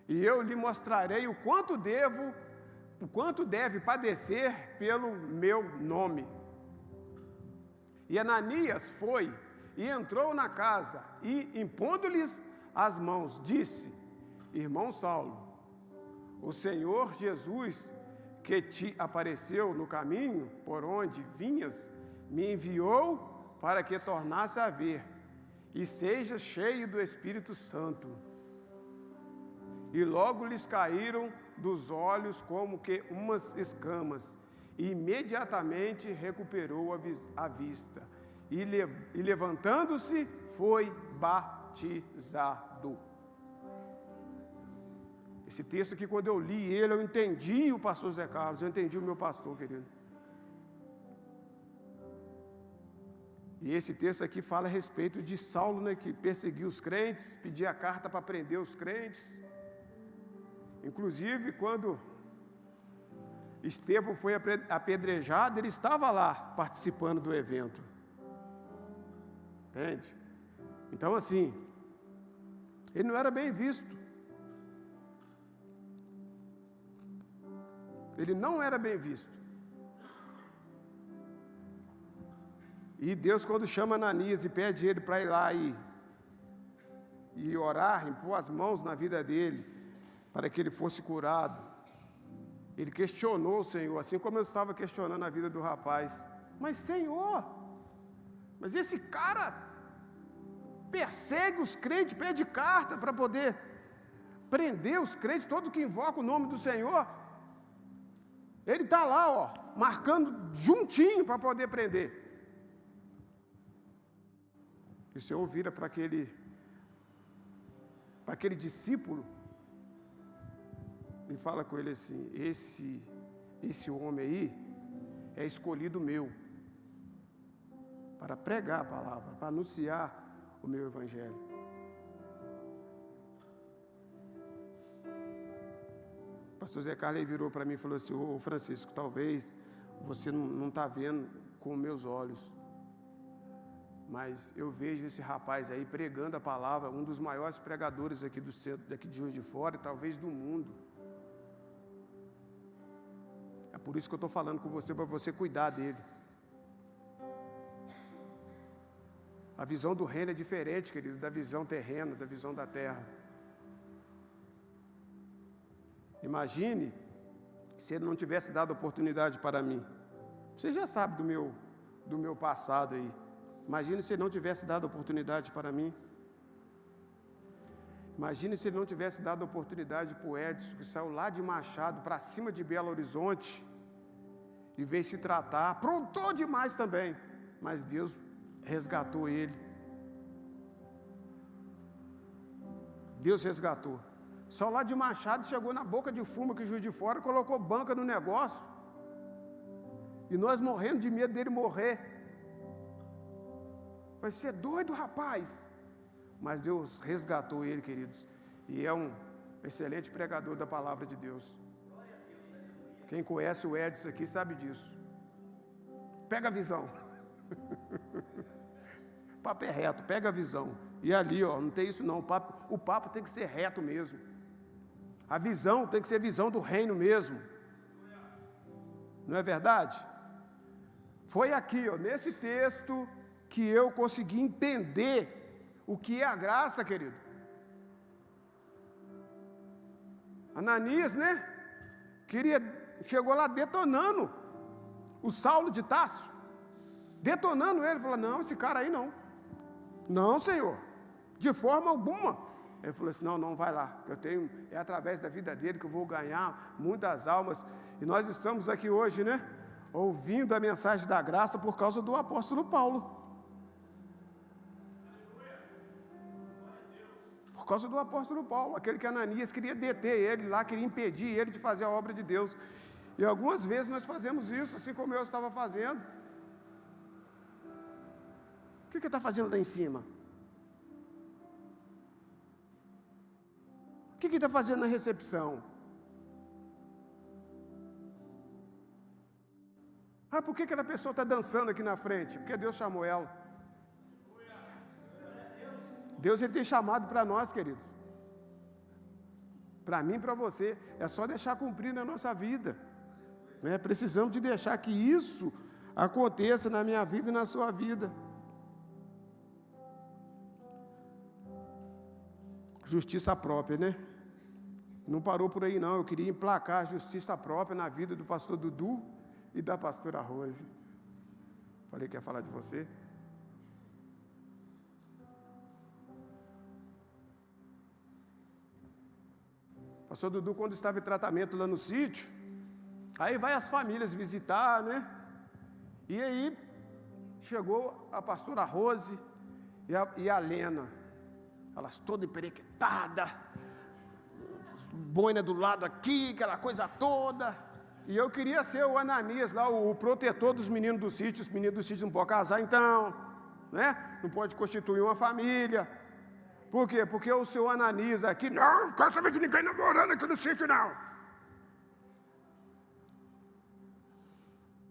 E eu lhe mostrarei o quanto deve padecer pelo meu nome. E Ananias foi e entrou na casa e, impondo-lhes as mãos, disse: Irmão Saulo, o Senhor Jesus, que te apareceu no caminho por onde vinhas, me enviou para que tornasse a ver e seja cheio do Espírito Santo. E logo lhes caíram dos olhos como que umas escamas, e imediatamente recuperou a vista, e levantando-se, foi batizado. Esse texto aqui, quando eu li ele, eu entendi o pastor Zé Carlos, eu entendi o meu pastor, querido. E esse texto aqui fala a respeito de Saulo, né, que perseguiu os crentes, pedia carta para prender os crentes. Inclusive, quando Estevão foi apedrejado, ele estava lá participando do evento. Entende? Então, assim, ele não era bem visto. Ele não era bem visto. E Deus, quando chama Ananias e pede ele para ir lá e orar, impor as mãos na vida dele, para que ele fosse curado, ele questionou o Senhor, assim como eu estava questionando a vida do rapaz. Mas, Senhor, mas esse cara persegue os crentes, pede carta para poder prender os crentes, todo que invoca o nome do Senhor. Ele está lá, ó, marcando juntinho para poder prender. E o Senhor vira para aquele discípulo e fala com ele assim: esse homem aí é escolhido meu para pregar a palavra, para anunciar o meu evangelho. O pastor Zé Carlos virou para mim e falou assim: ô Francisco, talvez você não está vendo com meus olhos, mas eu vejo esse rapaz aí pregando a palavra, um dos maiores pregadores aqui do centro, daqui de Juiz de Fora, e talvez do mundo. É por isso que eu estou falando com você, para você cuidar dele. A visão do reino é diferente, querido, da visão terrena, da visão da terra. Imagine se ele não tivesse dado oportunidade para mim. Você já sabe do meu passado aí. Imagine se ele não tivesse dado oportunidade para mim. Imagine se ele não tivesse dado oportunidade para o Edson, que saiu lá de Machado para cima de Belo Horizonte e veio se tratar, aprontou demais também, mas Deus resgatou ele. Deus resgatou. Só lá de Machado chegou na boca de fumo que Juiz de Fora colocou banca no negócio. E nós morrendo de medo dele morrer. Vai ser doido, rapaz. Mas Deus resgatou ele, queridos. E é um excelente pregador da palavra de Deus. Quem conhece o Edson aqui sabe disso. Pega a visão. O papo é reto, pega a visão. E ali, ó, não tem isso não. O papo tem que ser reto mesmo. A visão tem que ser visão do reino mesmo. Não é verdade? Foi aqui, ó, nesse texto, que eu consegui entender o que é a graça, querido. Ananias, né? Chegou lá detonando o Saulo de Tarso. Detonando ele. Falou, não, esse cara aí não. Não, Senhor. De forma alguma. Ele falou assim, não, vai lá. É através da vida dele que eu vou ganhar muitas almas. E nós estamos aqui hoje, né? Ouvindo a mensagem da graça por causa do apóstolo Paulo. Por causa do apóstolo Paulo, aquele que Ananias queria deter ele lá, queria impedir ele de fazer a obra de Deus. E algumas vezes nós fazemos isso, assim como eu estava fazendo. O que ele está fazendo lá em cima? O que ele está fazendo na recepção? Por que aquela pessoa está dançando aqui na frente? Porque Deus chamou ela. Deus ele tem chamado para nós, queridos. Para mim e para você. É só deixar cumprir na nossa vida. Né? Precisamos de deixar que isso aconteça na minha vida e na sua vida. Justiça própria, né? Não parou por aí não. Eu queria emplacar a justiça própria na vida do pastor Dudu e da pastora Rose. Falei que ia falar de você. Pastor Dudu, quando estava em tratamento lá no sítio, aí vai as famílias visitar, né? E aí chegou a pastora Rose e a Lena, elas todas emperequetadas, boina do lado aqui, aquela coisa toda. E eu queria ser o Ananias lá, o protetor dos meninos do sítio. Os meninos do sítio não podem casar então, né? Não pode constituir uma família. Por quê? Porque o seu Ananias aqui, não quero saber de ninguém namorando aqui no sítio, não.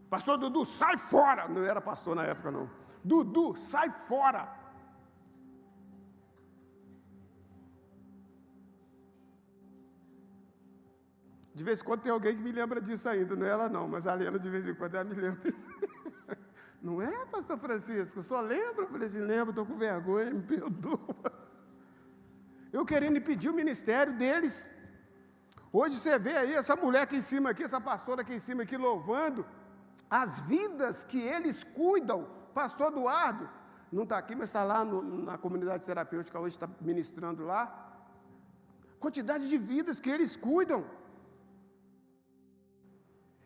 Pastor Dudu, sai fora. Não era pastor na época, não. Dudu, sai fora. De vez em quando tem alguém que me lembra disso ainda. Não é ela não, mas a Lena de vez em quando ela me lembra disso. Não é, pastor Francisco? Só lembra? Eu falei assim, lembro, estou com vergonha, me perdoa. Eu querendo impedir o ministério deles. Hoje você vê aí essa mulher aqui em cima, aqui, essa pastora aqui em cima, aqui louvando, as vidas que eles cuidam. Pastor Eduardo, não está aqui, mas está lá na comunidade terapêutica, hoje está ministrando lá. Quantidade de vidas que eles cuidam.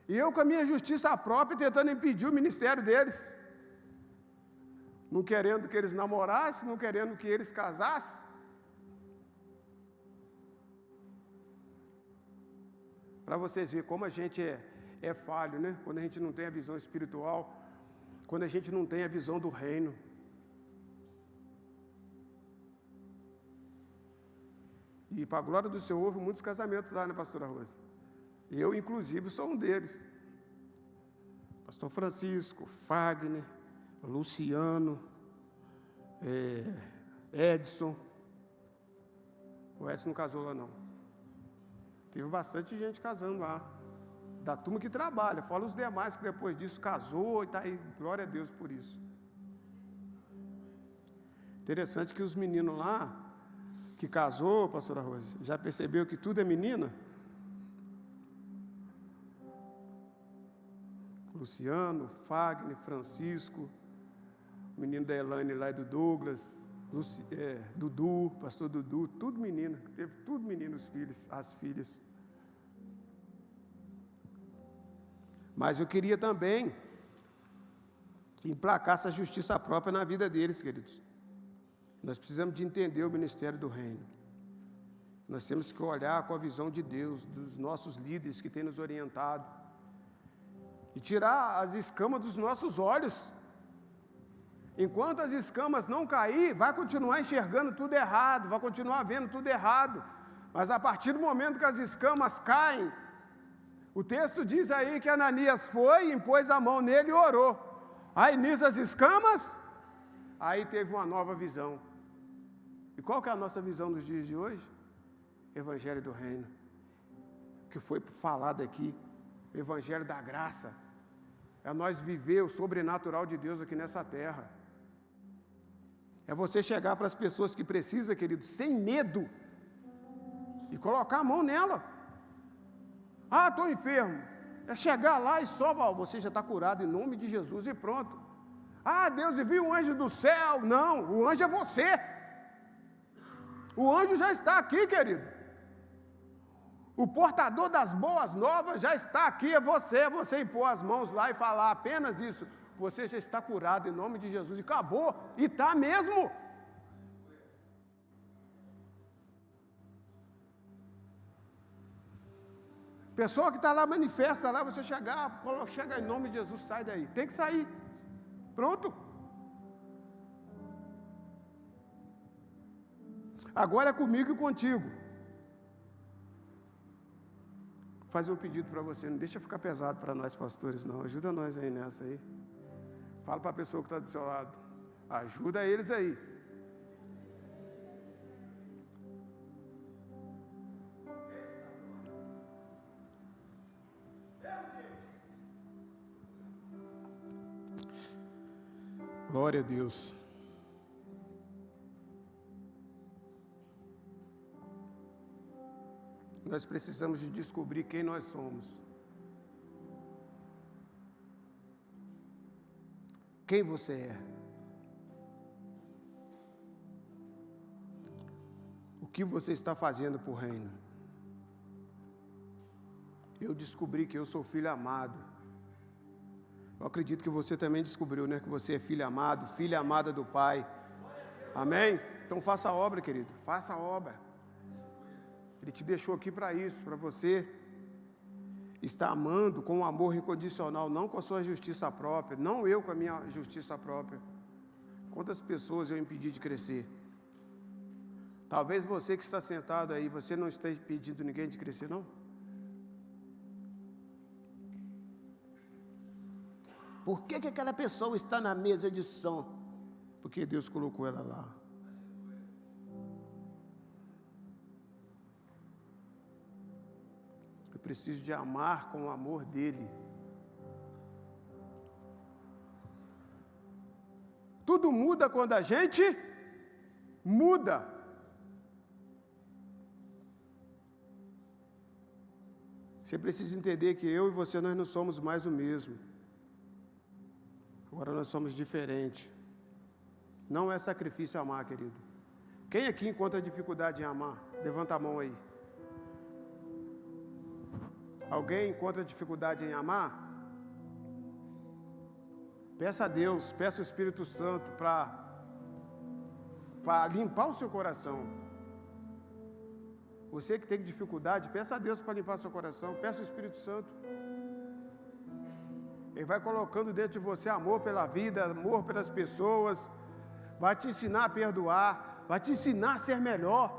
E eu com a minha justiça própria tentando impedir o ministério deles. Não querendo que eles namorassem, não querendo que eles casassem. Para vocês verem como a gente é falho, né? Quando a gente não tem a visão espiritual, quando a gente não tem a visão do reino. E para a glória do Senhor, houve muitos casamentos lá, né, pastora Rosa? Eu, inclusive, sou um deles. Pastor Francisco, Fagner, Luciano, Edson. O Edson não casou lá, não. Teve bastante gente casando lá. Da turma que trabalha. Fala os demais que depois disso casou e está aí. Glória a Deus por isso. Interessante que os meninos lá, que casou, pastora Rosa, já percebeu que tudo é menina? Luciano, Fagner, Francisco, o menino da Elaine lá e do Douglas, Dudu, pastor Dudu, tudo menino, teve tudo menino, os filhos, as filhas. Mas eu queria também emplacar essa justiça própria na vida deles, queridos. Nós precisamos de entender o ministério do reino. Nós temos que olhar com a visão de Deus, dos nossos líderes que têm nos orientado. E tirar as escamas dos nossos olhos. Enquanto as escamas não cair, vai continuar enxergando tudo errado, vai continuar vendo tudo errado. Mas a partir do momento que as escamas caem, o texto diz aí que Ananias foi, impôs a mão nele e orou. Aí nisso as escamas, aí teve uma nova visão. E qual que é a nossa visão dos dias de hoje? Evangelho do Reino. Que foi falado aqui. O Evangelho da graça é nós viver o sobrenatural de Deus aqui nessa terra. É você chegar para as pessoas que precisam, querido, sem medo, e colocar a mão nela. Ah, estou enfermo. É chegar lá e só, você já está curado em nome de Jesus e pronto. Ah, Deus enviou um anjo do céu. Não, o anjo é você. O anjo já está aqui, querido. O portador das boas novas já está aqui, é você. Você impor as mãos lá e falar apenas isso. Você já está curado em nome de Jesus e acabou. E está mesmo. Pessoa que está lá, manifesta lá, você chega em nome de Jesus, sai daí. Tem que sair. Pronto. Agora é comigo e contigo. Vou fazer um pedido para você, não deixa ficar pesado para nós pastores não, ajuda nós aí nessa aí. Fala para a pessoa que está do seu lado, ajuda eles aí. Glória a Deus. Nós precisamos de descobrir quem nós somos. Quem você é. O que você está fazendo por reino. Eu descobri que eu sou filho amado. Eu acredito que você também descobriu, né? Que você é filho amado, filha amada do Pai. Amém? Então faça a obra, querido. Faça a obra. Ele te deixou aqui para isso, para você estar amando com um amor incondicional, não com a sua justiça própria, não eu com a minha justiça própria. Quantas pessoas eu impedi de crescer? Talvez você que está sentado aí, você não esteja impedindo ninguém de crescer, não? Por que aquela pessoa está na mesa de som? Porque Deus colocou ela lá. Eu preciso de amar com o amor dele. Tudo muda quando a gente muda. Você precisa entender que eu e você, nós não somos mais o mesmo. Agora nós somos diferentes. Não é sacrifício amar, querido. Quem aqui encontra dificuldade em amar? Levanta a mão aí. Alguém encontra dificuldade em amar? Peça a Deus, peça o Espírito Santo para limpar o seu coração. Você que tem dificuldade, peça a Deus para limpar o seu coração, peça o Espírito Santo. Ele vai colocando dentro de você amor pela vida, amor pelas pessoas, vai te ensinar a perdoar, vai te ensinar a ser melhor.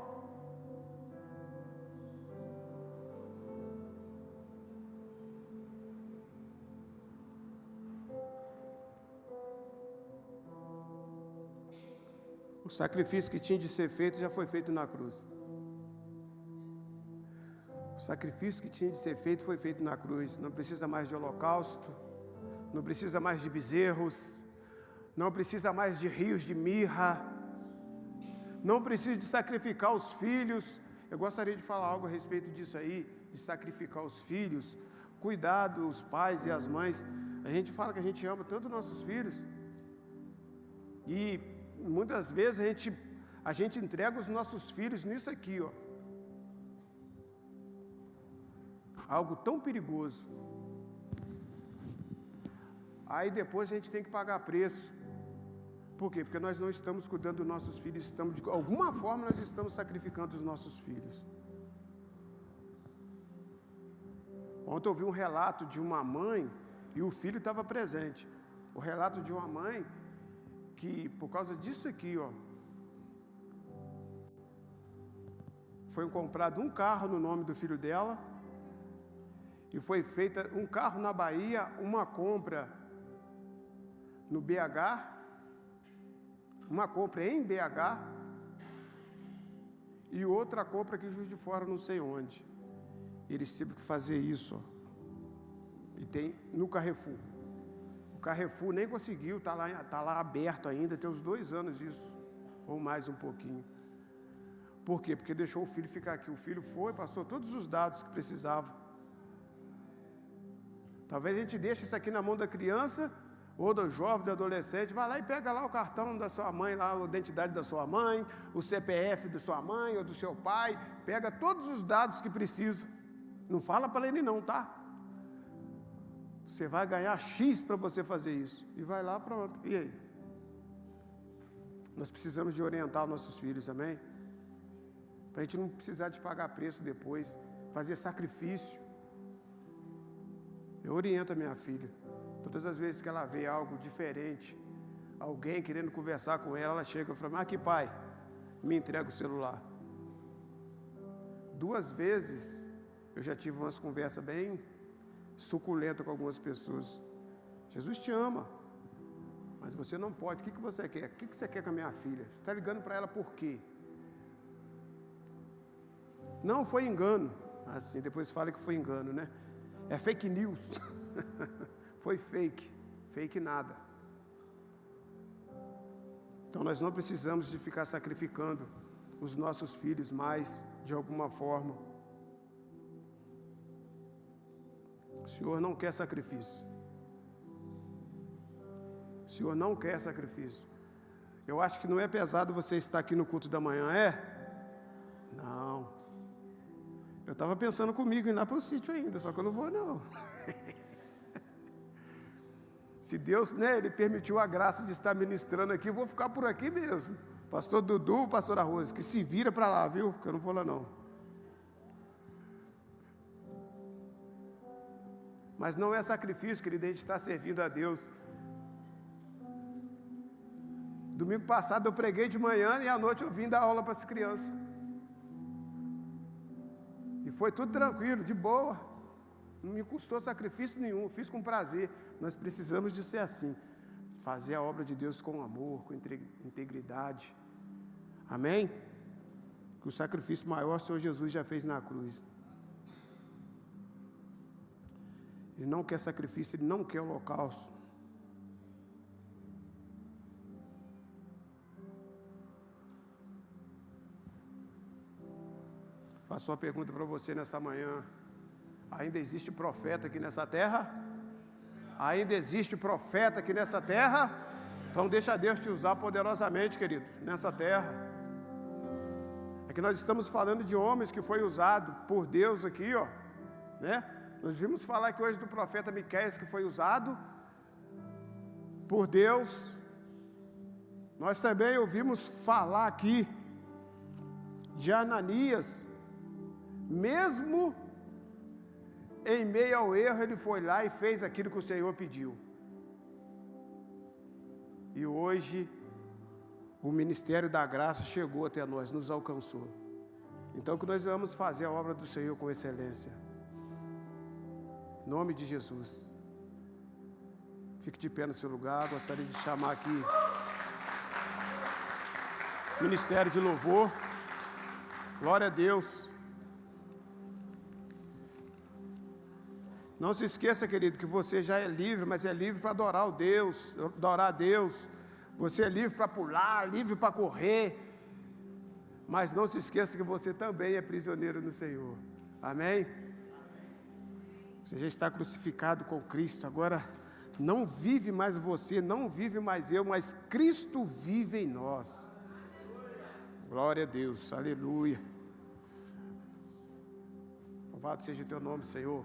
O sacrifício que tinha de ser feito já foi feito na cruz. O sacrifício que tinha de ser feito foi feito na cruz. Não precisa mais de holocausto. Não precisa mais de bezerros, não precisa mais de rios de mirra, não precisa de sacrificar os filhos. Eu gostaria de falar algo a respeito disso aí, de sacrificar os filhos. Cuidado, os pais e as mães. A gente fala que a gente ama tanto nossos filhos, e muitas vezes a gente entrega os nossos filhos nisso aqui, ó. Algo tão perigoso. Aí depois a gente tem que pagar preço. Por quê? Porque nós não estamos cuidando dos nossos filhos, de alguma forma nós estamos sacrificando os nossos filhos. Ontem eu vi um relato de uma mãe, e o filho estava presente. O relato de uma mãe, que por causa disso aqui, ó, foi comprado um carro no nome do filho dela, e foi feita um carro na Bahia, uma compra no BH, uma compra em BH, e outra compra aqui em Juiz de Fora, não sei onde. Eles tiveram que fazer isso, ó. E tem no Carrefour. O Carrefour nem conseguiu, tá lá aberto ainda, tem uns 2 anos isso, ou mais um pouquinho. Por quê? Porque deixou o filho ficar aqui. O filho foi, passou todos os dados que precisava. Talvez a gente deixe isso aqui na mão da criança, ou do jovem, do adolescente, vai lá e pega lá o cartão da sua mãe, lá, a identidade da sua mãe, o CPF da sua mãe ou do seu pai, pega todos os dados que precisa. Não fala para ele não, tá? Você vai ganhar X para você fazer isso. E vai lá, pronto. E aí? Nós precisamos de orientar os nossos filhos, amém? Para a gente não precisar de pagar preço depois, fazer sacrifício. Eu oriento a minha filha. Todas as vezes que ela vê algo diferente, alguém querendo conversar com ela, ela chega e fala: aqui, pai, me entrega o celular. 2 vezes eu já tive umas conversas bem suculentas com algumas pessoas. Jesus te ama, mas você não pode. O que você quer? O que você quer com a minha filha? Você está ligando para ela por quê? Não foi engano. Assim, depois fala que foi engano, né? É fake news. Foi fake nada. Então nós não precisamos de ficar sacrificando os nossos filhos mais de alguma forma. O Senhor não quer sacrifício. O Senhor não quer sacrifício. Eu acho que não é pesado você estar aqui no culto da manhã, é? Não. Eu estava pensando comigo em ir lá para o sítio ainda, só que eu não vou não. Se Deus, né, Ele permitiu a graça de estar ministrando aqui, eu vou ficar por aqui mesmo. Pastor Dudu, pastor Arroz, que se vira para lá, viu? Que eu não vou lá não. Mas não é sacrifício, querido, a gente está servindo a Deus. Domingo passado eu preguei de manhã e à noite eu vim dar aula para as crianças. E foi tudo tranquilo, de boa. Não me custou sacrifício nenhum, fiz com prazer. Nós precisamos de ser assim. Fazer a obra de Deus com amor, com integridade. Amém? Que o sacrifício maior o Senhor Jesus já fez na cruz. Ele não quer sacrifício, Ele não quer holocausto. Faço uma pergunta para você nessa manhã. Ainda existe profeta aqui nessa terra? Ainda existe profeta aqui nessa terra? Então deixa Deus te usar poderosamente, querido, nessa terra. É que nós estamos falando de homens que foi usado por Deus aqui, ó, né? Nós vimos falar aqui hoje do profeta Miqueias, que foi usado por Deus. Nós também ouvimos falar aqui de Ananias, mesmo em meio ao erro, ele foi lá e fez aquilo que o Senhor pediu. E hoje, o ministério da graça chegou até nós, nos alcançou. Então, que nós vamos fazer a obra do Senhor com excelência. Em nome de Jesus. Fique de pé no seu lugar. Gostaria de chamar aqui Ministério de Louvor. Glória a Deus. Não se esqueça, querido, que você já é livre, mas é livre para adorar a Deus. Você é livre para pular, livre para correr. Mas não se esqueça que você também é prisioneiro no Senhor. Amém? Você já está crucificado com Cristo. Agora, não vive mais você, não vive mais eu, mas Cristo vive em nós. Glória a Deus, aleluia. Louvado seja o teu nome, Senhor.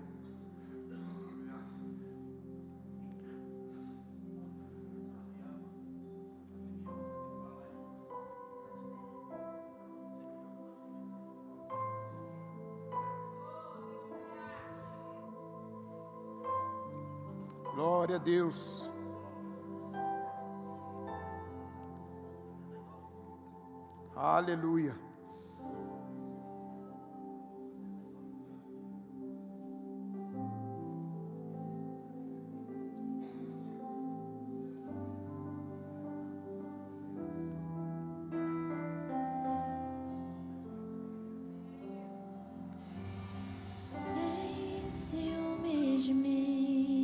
Glória a Deus. Aleluia. Nem ciúmes de mim.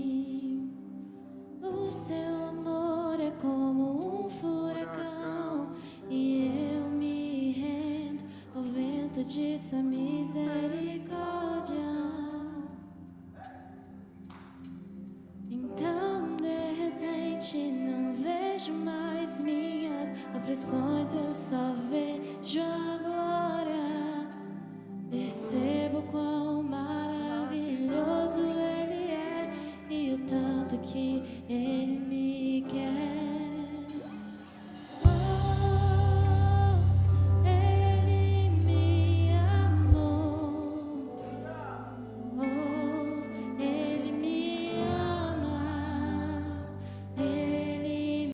fruto de sua misericórdia. Então, de repente, não vejo mais minhas aflições, eu só vejo